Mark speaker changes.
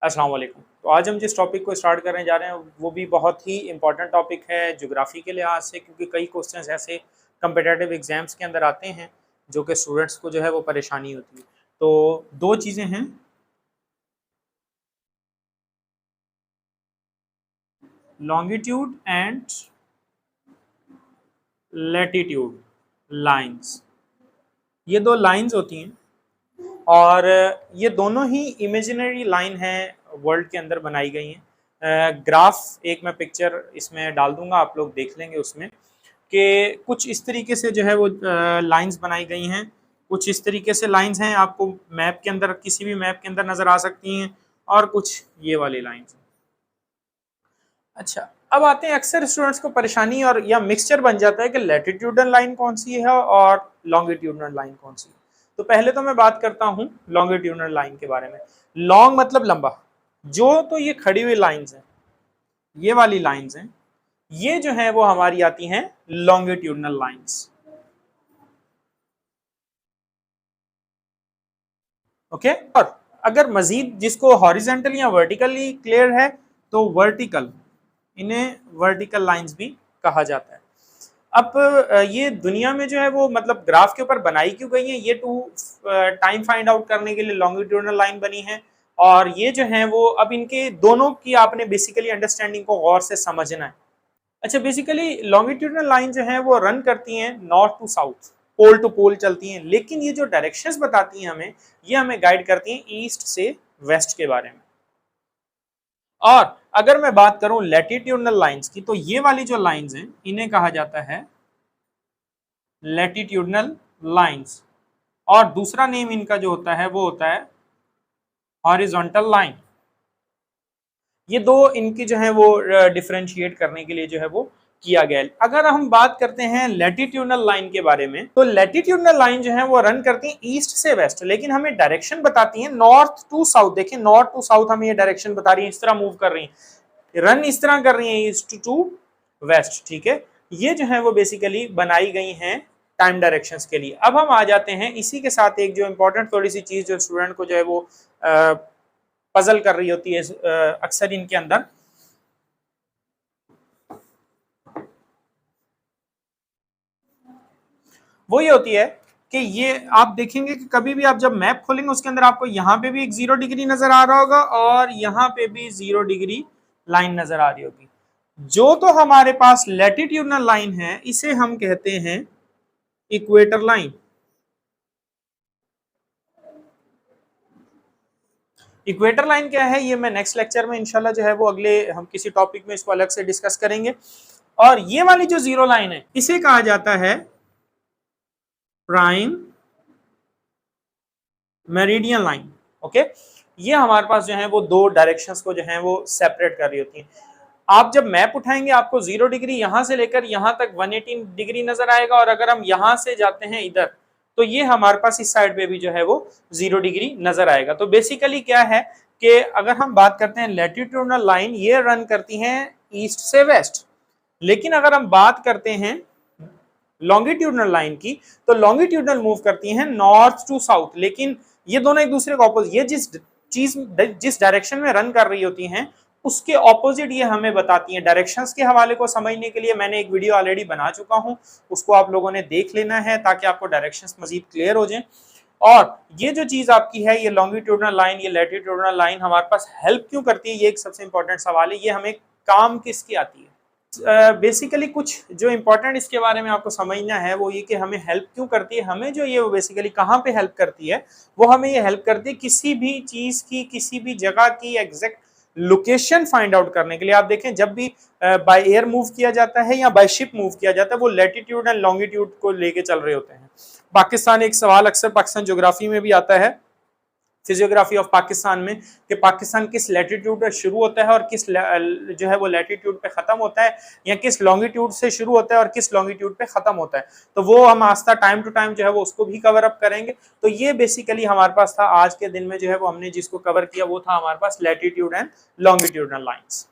Speaker 1: अस्सलाम वालेकुम। तो आज हम जिस टॉपिक को स्टार्ट करने जा रहे हैं वो भी बहुत ही इंपॉर्टेंट टॉपिक है ज्योग्राफी के लिहाज से, क्योंकि कई क्वेश्चंस ऐसे कम्पिटिटिव एग्जाम्स के अंदर आते हैं जो कि स्टूडेंट्स को जो है वो परेशानी होती है। तो दो चीज़ें हैं, लॉन्गिट्यूड एंड लैटिट्यूड लाइंस। ये दो लाइंस होती हैं और ये दोनों ही इमेजिनरी लाइन है, वर्ल्ड के अंदर बनाई गई हैं। ग्राफ एक मैं पिक्चर इसमें डाल दूंगा, आप लोग देख लेंगे उसमें कि कुछ इस तरीके से जो है वो लाइंस बनाई गई हैं। कुछ इस तरीके से लाइंस हैं, आपको मैप के अंदर, किसी भी मैप के अंदर नजर आ सकती हैं, और कुछ ये वाली लाइंस। अच्छा, अब आते हैं, अक्सर स्टूडेंट्स को परेशानी और या मिक्सचर बन जाता है कि लैटिट्यूडनल लाइन कौन सी है और लॉन्गिट्यूडनल लाइन कौन सी है। तो पहले तो मैं बात करता हूँ लॉन्गिट्यूडनल लाइन के बारे में। लॉन्ग मतलब लंबा, जो तो ये खड़ी हुई लाइंस हैं, ये वाली लाइंस हैं, ये जो है वो हमारी आती हैं लॉन्गिट्यूडनल लाइंस। ओके, और अगर मजीद जिसको हॉरिजेंटल या वर्टिकली क्लियर है तो वर्टिकल, इन्हें वर्टिकल लाइंस भी कहा जाता है। अब ये दुनिया में जो है वो मतलब ग्राफ के ऊपर बनाई क्यों गई है, ये टू टाइम फाइंड आउट करने के लिए लॉन्गिट्यूडनल लाइन बनी है। और ये जो है वो अब इनके दोनों की आपने बेसिकली अंडरस्टैंडिंग को गौर से समझना है। अच्छा, बेसिकली लॉन्गिट्यूडनल लाइन जो है वो रन करती हैं north to south, pole to pole चलती हैं, लेकिन ये जो डायरेक्शंस बताती हैं हमें, ये हमें गाइड करती हैं ईस्ट से वेस्ट के बारे में। और अगर मैं बात करूं लैटिट्यूडनल लाइंस की, तो ये वाली जो लाइंस हैं इन्हें कहा जाता है लैटिट्यूडनल लाइंस, और दूसरा नेम इनका जो होता है वो होता है हॉरिजॉन्टल लाइन। ये दो इनकी जो है वो डिफरेंशिएट करने के लिए जो है वो किया गया है। अगर हम बात करते हैं लैटिट्यूडनल लाइन के बारे में, तो लैटिट्यूडनल लाइन जो है वो रन करती है ईस्ट से वेस्ट, लेकिन हमें डायरेक्शन बताती है नॉर्थ टू साउथ। देखिए, नॉर्थ टू साउथ हमें ये डायरेक्शन बता रही है, इस तरह मूव कर रही है, रन इस तरह कर रही है ईस्ट टू वेस्ट। ठीक है, ये जो है वो बेसिकली बनाई गई हैं टाइम डायरेक्शंस के लिए। अब हम आ जाते हैं इसी के साथ एक जो इंपॉर्टेंट थोड़ी सी चीज जो स्टूडेंट को जो है वो पजल कर रही होती है अक्सर इनके अंदर, वो ये होती है कि ये आप देखेंगे कि कभी भी आप जब मैप खोलेंगे उसके अंदर आपको यहाँ पे भी एक 0 डिग्री नजर आ रहा होगा और यहाँ पे भी 0 डिग्री लाइन नजर आ रही होगी। जो तो हमारे पास लैटिट्यूडनल लाइन है इसे हम कहते हैं इक्वेटर लाइन। इक्वेटर लाइन क्या है ये मैं नेक्स्ट लेक्चर में इंशाल्लाह जो है वो अगले हम किसी टॉपिक में इसको अलग से डिस्कस करेंगे। और ये वाली जो 0 लाइन है इसे कहा जाता है प्राइम मेरिडियन लाइन। ओके, ये हमारे पास जो है वो दो डायरेक्शंस को जो है वो सेपरेट कर रही होती है। आप जब मैप उठाएंगे आपको 0 डिग्री यहां से लेकर यहां तक 118 डिग्री नजर आएगा, और अगर हम यहां से जाते हैं इधर तो ये हमारे पास इस साइड पे भी जो है वो 0 डिग्री नजर आएगा। तो बेसिकली क्या है कि अगर हम बात करते हैं लैटिट्यूडनल लाइन, ये रन करती हैं ईस्ट से वेस्ट, लेकिन अगर हम बात करते हैं लॉन्गिट्यूडनल लाइन की, तो लॉन्गिट्यूडनल मूव करती हैं नॉर्थ टू साउथ, लेकिन ये दोनों एक दूसरे को ऑपोजिट, ये जिस डायरेक्शन में रन कर रही होती हैं उसके ऑपोजिट ये हमें बताती हैं। डायरेक्शंस के हवाले को समझने के लिए मैंने एक वीडियो ऑलरेडी बना चुका हूं, उसको आप लोगों ने देख लेना है ताकि आपको डायरेक्शंस मजीद क्लियर हो जाएं। और ये जो चीज आपकी है, ये लॉन्गिट्यूडनल लाइन, ये लैटिट्यूडनल लाइन हमारे पास हेल्प क्यों करती है, ये एक सबसे इंपॉर्टेंट सवाल है। ये हमें काम किसकी आती है? बेसिकली कुछ जो इंपॉर्टेंट इसके बारे में आपको समझना है वो ये कि हमें हेल्प क्यों करती है। हमें जो ये बेसिकली कहाँ पे हेल्प करती है, वो हमें ये हेल्प करती है किसी भी चीज की, किसी भी जगह की एग्जैक्ट लोकेशन फाइंड आउट करने के लिए। आप देखें, जब भी बाय एयर मूव किया जाता है या बाय शिप मूव किया जाता है, वो लैटिट्यूड एंड लॉन्गिट्यूड को लेके चल रहे होते हैं। पाकिस्तान, एक सवाल अक्सर पाकिस्तान ज्योग्राफी में भी आता है, फिजियोग्राफी ऑफ पाकिस्तान में, कि पाकिस्तान किस लैटिट्यूड पे शुरू होता है और किस जो है वो लैटिट्यूड पे खत्म होता है, या किस लॉन्गिट्यूड से शुरू होता है और किस लॉन्गिट्यूड पे खत्म होता है। तो वो हम आस्था टाइम टू टाइम जो है वो उसको भी कवर अप करेंगे। तो ये बेसिकली हमारे पास था आज के दिन में, जो है वो हमने जिसको कवर किया वो था हमारे पास लैटिट्यूड एंड लॉन्गिट्यूडनल लाइंस।